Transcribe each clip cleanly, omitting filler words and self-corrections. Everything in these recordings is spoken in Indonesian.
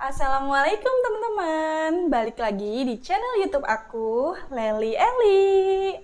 Assalamualaikum teman-teman, balik lagi di channel YouTube aku, Leli Eli.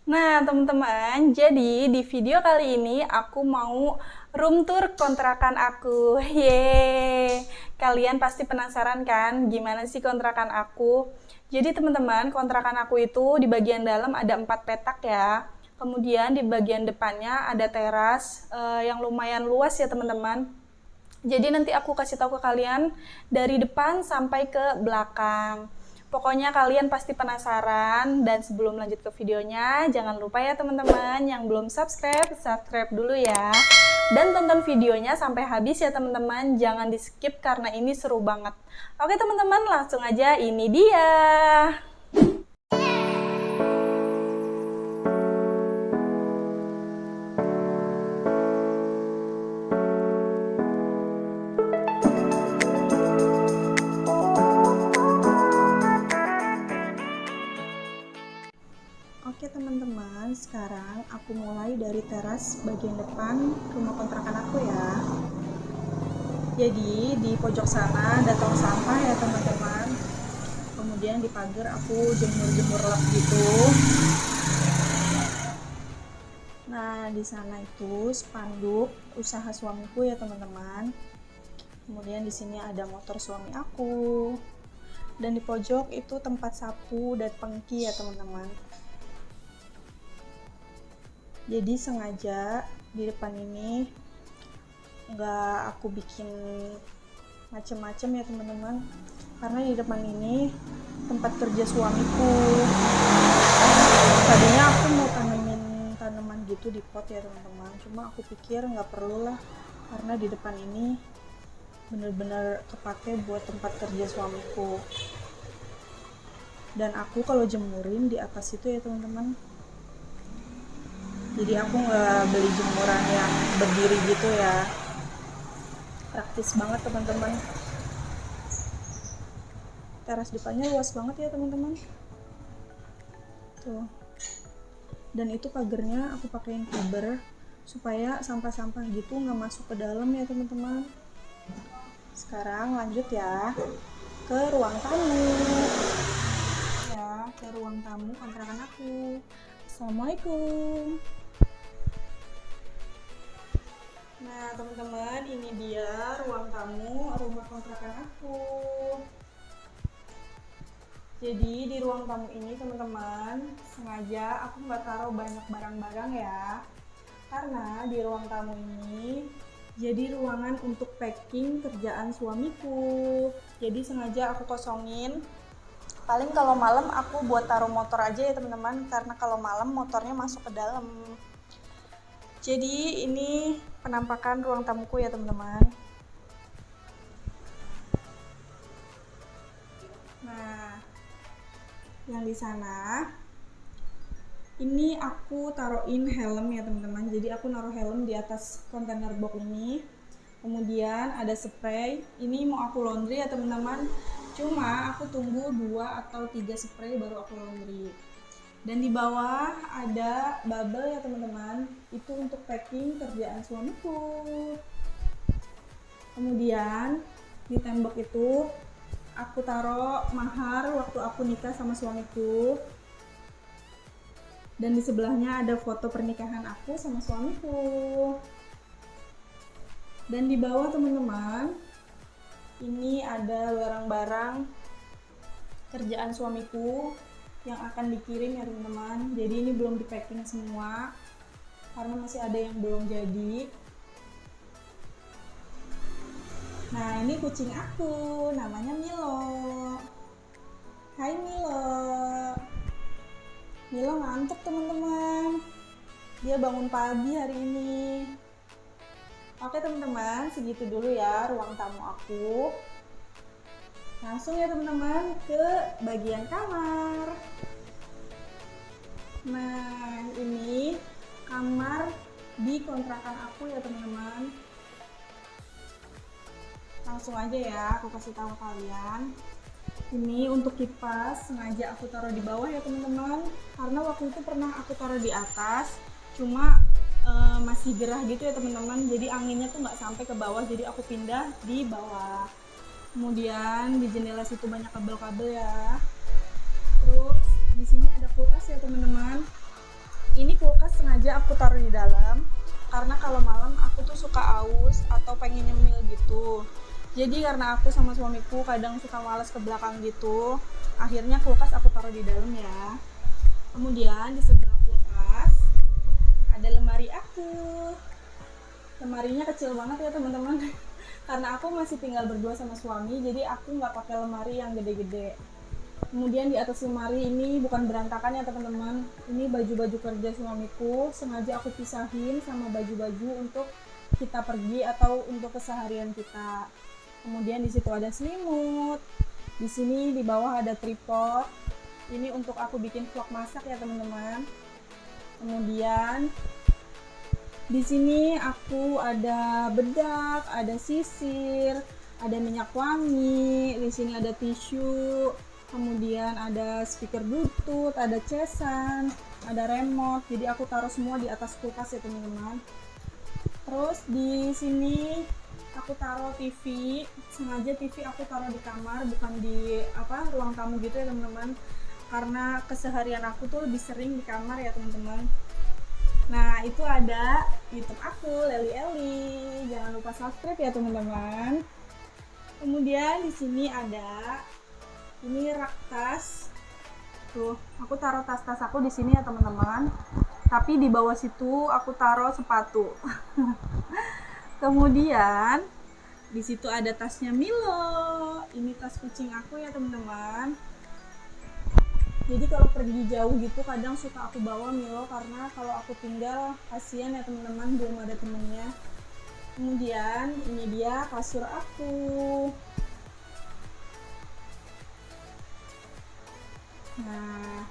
Nah teman-teman, jadi di video kali ini aku mau room tour kontrakan aku. Yeay, kalian pasti penasaran kan gimana sih kontrakan aku? Jadi teman-teman, kontrakan aku itu di bagian dalam ada 4 petak ya. Kemudian di bagian depannya ada teras yang lumayan luas ya teman-teman. Jadi nanti aku kasih tahu ke kalian dari depan sampai ke belakang. Pokoknya kalian pasti penasaran, dan sebelum lanjut ke videonya, jangan lupa ya teman-teman yang belum subscribe, subscribe dulu ya. Dan tonton videonya sampai habis ya teman-teman, jangan di skip karena ini seru banget. Oke teman-teman, langsung aja, ini dia. Oke teman-teman, sekarang aku mulai dari teras bagian depan rumah kontrakan aku ya. Jadi di pojok sana ada tong sampah ya teman-teman. Kemudian di pagar aku jemur-jemur lap gitu. Nah di sana itu spanduk usaha suamiku ya teman-teman. Kemudian di sini ada motor suami aku. Dan di pojok itu tempat sapu dan pengki ya teman-teman. Jadi sengaja di depan ini nggak aku bikin macem-macem ya teman-teman, karena di depan ini tempat kerja suamiku. Tadinya aku mau tanemin tanaman gitu di pot ya teman-teman, cuma aku pikir nggak perlu lah, karena di depan ini bener-bener kepake buat tempat kerja suamiku. Dan aku kalau jemurin di atas itu ya teman-teman. Jadi aku nggak beli jemuran yang berdiri gitu ya. Praktis banget teman-teman. Teras depannya luas banget ya teman-teman. Tuh. Dan itu pagarnya aku pakein fiber supaya sampah-sampah gitu nggak masuk ke dalam ya teman-teman. Sekarang lanjut ya ke ruang tamu. Ya, ke ruang tamu kontrakan aku. Assalamualaikum. Nah teman-teman, ini dia ruang tamu rumah kontrakan aku. Jadi di ruang tamu ini teman-teman, sengaja aku nggak taruh banyak barang-barang ya, karena di ruang tamu ini jadi ruangan untuk packing kerjaan suamiku. Jadi sengaja aku kosongin. Paling kalau malam aku buat taruh motor aja ya teman-teman, karena kalau malam motornya masuk ke dalam. Jadi ini penampakan ruang tamuku ya teman-teman. Nah, yang di sana ini aku taruhin helm ya teman-teman. Jadi aku naruh helm di atas kontainer box ini. Kemudian ada spray. Ini mau aku laundry ya teman-teman. Cuma aku tunggu 2 atau 3 spray baru aku laundry. Dan di bawah ada bubble ya teman-teman, itu untuk packing kerjaan suamiku. Kemudian di tembok itu aku taruh mahar waktu aku nikah sama suamiku. Dan di sebelahnya ada foto pernikahan aku sama suamiku. Dan di bawah teman-teman, ini ada barang-barang kerjaan suamiku yang akan dikirim ya teman-teman. Jadi ini belum di packing semua karena masih ada yang belum jadi. Nah ini kucing aku, namanya Milo. Hai Milo. Milo ngantuk teman-teman, dia bangun pagi hari ini. Oke teman-teman, segitu dulu ya ruang tamu aku. Langsung ya teman-teman ke bagian kamar. Nah ini kamar di kontrakan aku ya teman-teman. Langsung aja ya aku kasih tahu kalian. Ini untuk kipas sengaja aku taruh di bawah ya teman-teman, karena waktu itu pernah aku taruh di atas, cuma masih gerah gitu ya teman-teman, jadi anginnya tuh nggak sampai ke bawah, jadi aku pindah di bawah. Kemudian di jendela situ banyak kabel-kabel ya. Terus di sini ada kulkas ya teman-teman. Ini kulkas sengaja aku taruh di dalam karena kalau malam aku tuh suka aus atau pengen nyemil gitu. Jadi karena aku sama suamiku kadang suka malas ke belakang gitu, akhirnya kulkas aku taruh di dalam ya. Kemudian di sebelah kulkas ada lemari aku. Lemarinya kecil banget ya teman-teman. Karena aku masih tinggal berdua sama suami, jadi aku nggak pakai lemari yang gede-gede. Kemudian di atas lemari ini bukan berantakan ya teman-teman, ini baju-baju kerja suamiku sengaja aku pisahin sama baju-baju untuk kita pergi atau untuk keseharian kita. Kemudian di situ ada selimut, di sini di bawah ada tripod, ini untuk aku bikin vlog masak ya teman-teman. Kemudian di sini aku ada bedak, ada sisir, ada minyak wangi, di sini ada tisu, kemudian ada speaker bluetooth, ada cesan, ada remote. Jadi aku taruh semua di atas kulkas ya teman-teman. Terus di sini aku taruh TV, sengaja TV aku taruh di kamar, bukan di ruang tamu gitu ya teman-teman, karena keseharian aku tuh lebih sering di kamar ya teman-teman. Nah itu ada YouTube aku, Leli Eli, jangan lupa subscribe ya teman-teman. Kemudian di sini ada ini rak tas, tuh aku taruh tas-tas aku di sini ya teman-teman. Tapi di bawah situ aku taruh sepatu. Kemudian di situ ada tasnya Milo, ini tas kucing aku ya teman-teman. Jadi kalau pergi jauh gitu kadang suka aku bawa Milo, karena kalau aku tinggal kasihan ya teman-teman, belum ada temennya. Kemudian ini dia kasur aku. Nah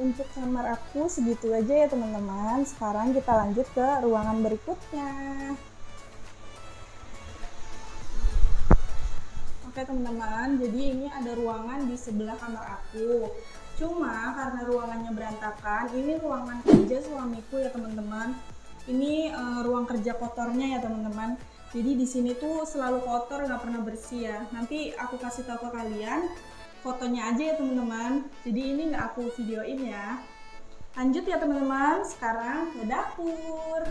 untuk kamar aku segitu aja ya teman-teman. Sekarang kita lanjut ke ruangan berikutnya. Oke teman-teman, jadi ini ada ruangan di sebelah kamar aku. Cuma karena ruangannya berantakan, ini ruangan kerja suamiku ya teman-teman. Ini ruang kerja kotornya ya teman-teman. Jadi di sini tuh selalu kotor, nggak pernah bersih ya. Nanti aku kasih tahu ke kalian fotonya aja ya teman-teman. Jadi ini nggak aku videoin ya. Lanjut ya teman-teman, sekarang ke dapur.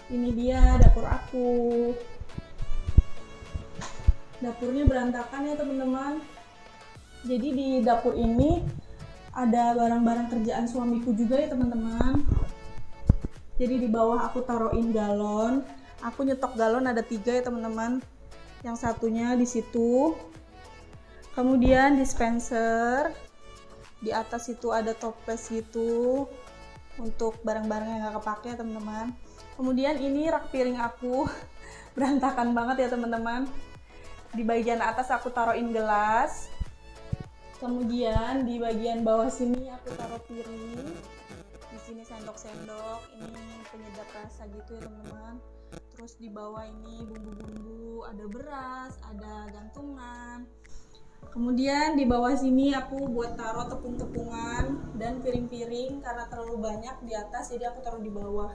Ini dia dapur aku. Dapurnya berantakan ya teman-teman. Jadi di dapur ini ada barang-barang kerjaan suamiku juga ya teman-teman. Jadi di bawah aku taruhin galon. Aku nyetok galon ada 3 ya teman-teman. Yang satunya di situ. Kemudian dispenser. Di atas itu ada toples gitu untuk barang-barang yang gak kepake ya teman-teman. Kemudian ini rak piring aku berantakan banget ya teman-teman. Di bagian atas aku taruhin gelas. Kemudian di bagian bawah sini aku taruh piring. Di sini sendok-sendok, ini penyedap rasa gitu ya teman-teman. Terus di bawah ini bumbu-bumbu, ada beras, ada gantungan. Kemudian di bawah sini aku buat taruh tepung-tepungan dan piring-piring, karena terlalu banyak di atas jadi aku taruh di bawah.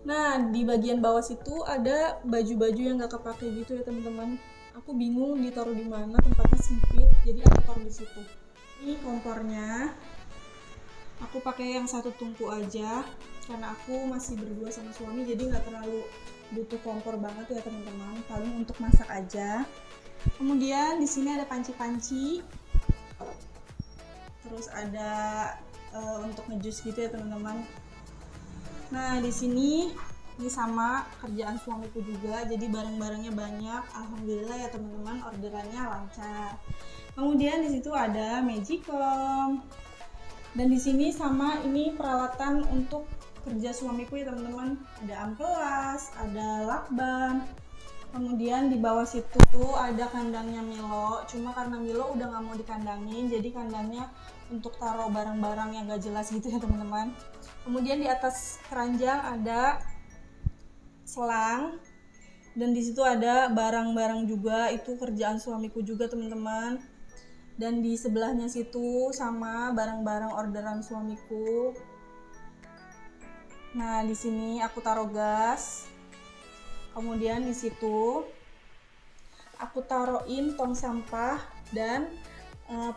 Nah di bagian bawah situ ada baju-baju yang gak kepake gitu ya teman-teman. Aku bingung ditaruh di mana, tempatnya sempit, jadi aku taruh di situ. Ini kompornya, aku pakai yang 1 tungku aja, karena aku masih berdua sama suami, jadi nggak terlalu butuh kompor banget ya teman-teman, paling untuk masak aja. Kemudian di sini ada panci-panci, terus ada untuk ngejus gitu ya teman-teman. Nah di sini ini sama kerjaan suamiku juga, jadi barang-barangnya banyak. Alhamdulillah ya teman-teman, orderannya lancar. Kemudian di situ ada magicom, dan di sini sama ini peralatan untuk kerja suamiku ya teman-teman. Ada amplas, ada lakban. Kemudian di bawah situ tuh ada kandangnya Milo, cuma karena Milo udah nggak mau dikandangin, jadi kandangnya untuk taruh barang-barang yang gak jelas gitu ya teman-teman. Kemudian di atas keranjang ada selang. Dan di situ ada barang-barang juga, itu kerjaan suamiku juga teman-teman. Dan di sebelahnya situ sama barang-barang orderan suamiku. Nah, di sini aku taruh gas. Kemudian di situ aku taruhin tong sampah dan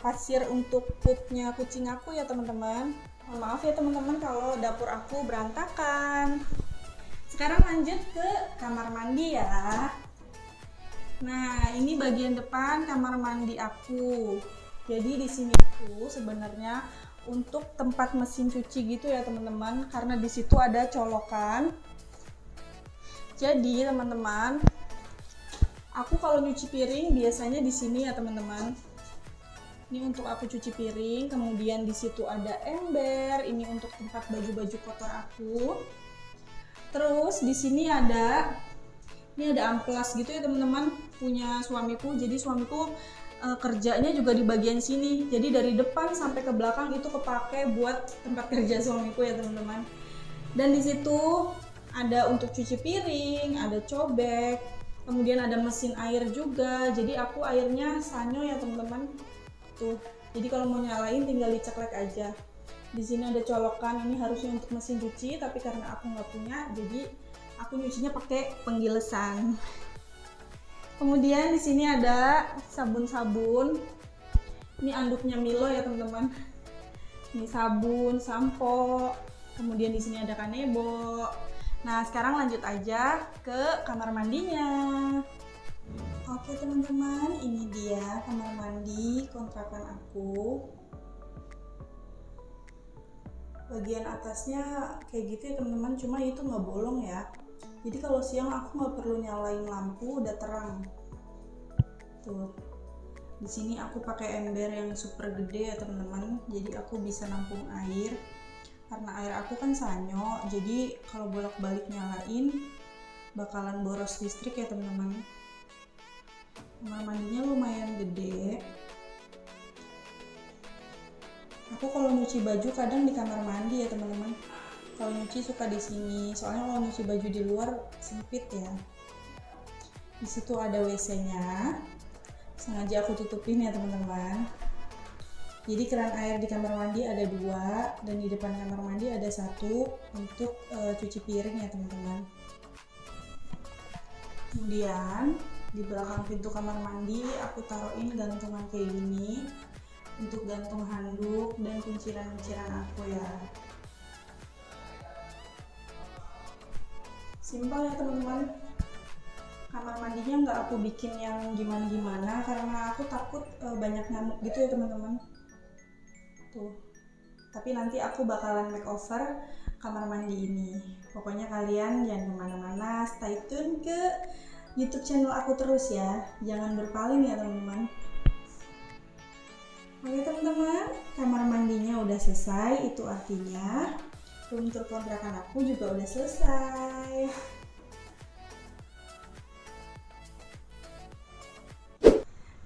pasir untuk pupnya kucing aku ya teman-teman. Maaf ya teman-teman kalau dapur aku berantakan. Sekarang lanjut ke kamar mandi ya. Nah, ini bagian depan kamar mandi aku. Jadi di sini tuh sebenarnya untuk tempat mesin cuci gitu ya teman-teman, karena di situ ada colokan. Jadi teman-teman, aku kalau nyuci piring biasanya di sini ya teman-teman. Ini untuk aku cuci piring, kemudian di situ ada ember, ini untuk tempat baju-baju kotor aku. Terus di sini ada amplas gitu ya teman-teman, punya suamiku. Jadi suamiku kerjanya juga di bagian sini. Jadi dari depan sampai ke belakang itu kepake buat tempat kerja suamiku ya teman-teman. Dan di situ ada untuk cuci piring, ada cobek, kemudian ada mesin air juga. Jadi aku airnya sanyo ya teman-teman. Tuh. Jadi kalau mau nyalain tinggal diceklek aja. Di sini ada colokan, ini harusnya untuk mesin cuci, tapi karena aku nggak punya, jadi aku nyucinya pakai penggilesan. Kemudian di sini ada sabun-sabun. Ini anduknya Milo ya teman-teman. Ini sabun, sampo. Kemudian di sini ada kanebo. Nah, sekarang lanjut aja ke kamar mandinya. Oke teman-teman, ini dia kamar mandi kontrakan aku. Bagian atasnya kayak gitu ya teman-teman, cuma itu nggak bolong ya. Jadi kalau siang aku nggak perlu nyalain lampu, udah terang. Tuh, di sini aku pakai ember yang super gede ya teman-teman. Jadi aku bisa nampung air. Karena air aku kan sanyo, jadi kalau bolak-balik nyalain bakalan boros listrik ya teman-teman. Kamar mandinya lumayan gede. Aku kalau nyuci baju kadang di kamar mandi ya teman-teman. Kalau nyuci suka di sini, soalnya kalau nyuci baju di luar sempit ya. Di situ ada WC-nya. Sengaja aku tutupin ya teman-teman. Jadi keran air di kamar mandi ada 2 dan di depan kamar mandi ada 1 untuk cuci piring ya teman-teman. Kemudian di belakang pintu kamar mandi aku taruhin gantungan kayak gini untuk gantung handuk dan kunciran-kunciran aku ya. Simpel ya teman-teman. Kamar mandinya nggak aku bikin yang gimana-gimana karena aku takut banyak nyamuk gitu ya teman-teman. Tuh. Tapi nanti aku bakalan makeover kamar mandi ini. Pokoknya kalian jangan kemana-mana, stay tune ke YouTube channel aku terus ya. Jangan berpaling ya teman-teman. Oke teman-teman, kamar mandinya udah selesai, itu artinya room tour kontrakan aku juga udah selesai.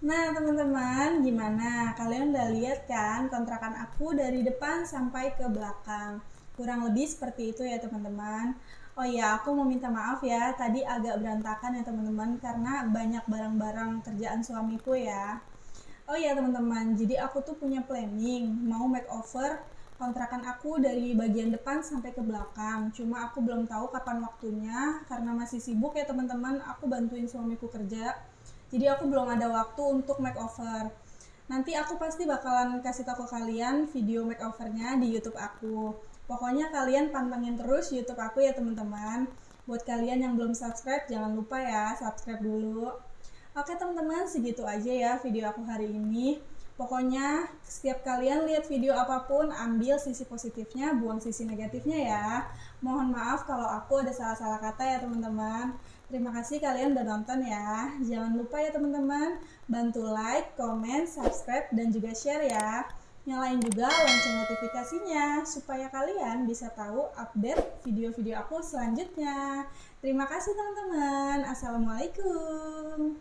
Nah teman-teman, gimana? Kalian udah lihat kan kontrakan aku dari depan sampai ke belakang? Kurang lebih seperti itu ya teman-teman. Oh iya, aku mau minta maaf ya, tadi agak berantakan ya teman-teman karena banyak barang-barang kerjaan suamiku ya. Oh iya teman-teman, jadi aku tuh punya planning mau makeover kontrakan aku dari bagian depan sampai ke belakang. Cuma aku belum tahu kapan waktunya karena masih sibuk ya teman-teman. Aku bantuin suamiku kerja, jadi aku belum ada waktu untuk makeover. Nanti aku pasti bakalan kasih tahu ke kalian video makeovernya di YouTube aku. Pokoknya kalian pantengin terus YouTube aku ya teman-teman. Buat kalian yang belum subscribe, jangan lupa ya subscribe dulu. Oke teman-teman, segitu aja ya video aku hari ini. Pokoknya setiap kalian lihat video apapun, ambil sisi positifnya, buang sisi negatifnya ya. Mohon maaf kalau aku ada salah-salah kata ya teman-teman. Terima kasih kalian udah nonton ya. Jangan lupa ya teman-teman, bantu like, comment, subscribe, dan juga share ya. Nyalain juga lonceng notifikasinya supaya kalian bisa tahu update video-video aku selanjutnya. Terima kasih teman-teman. Assalamualaikum.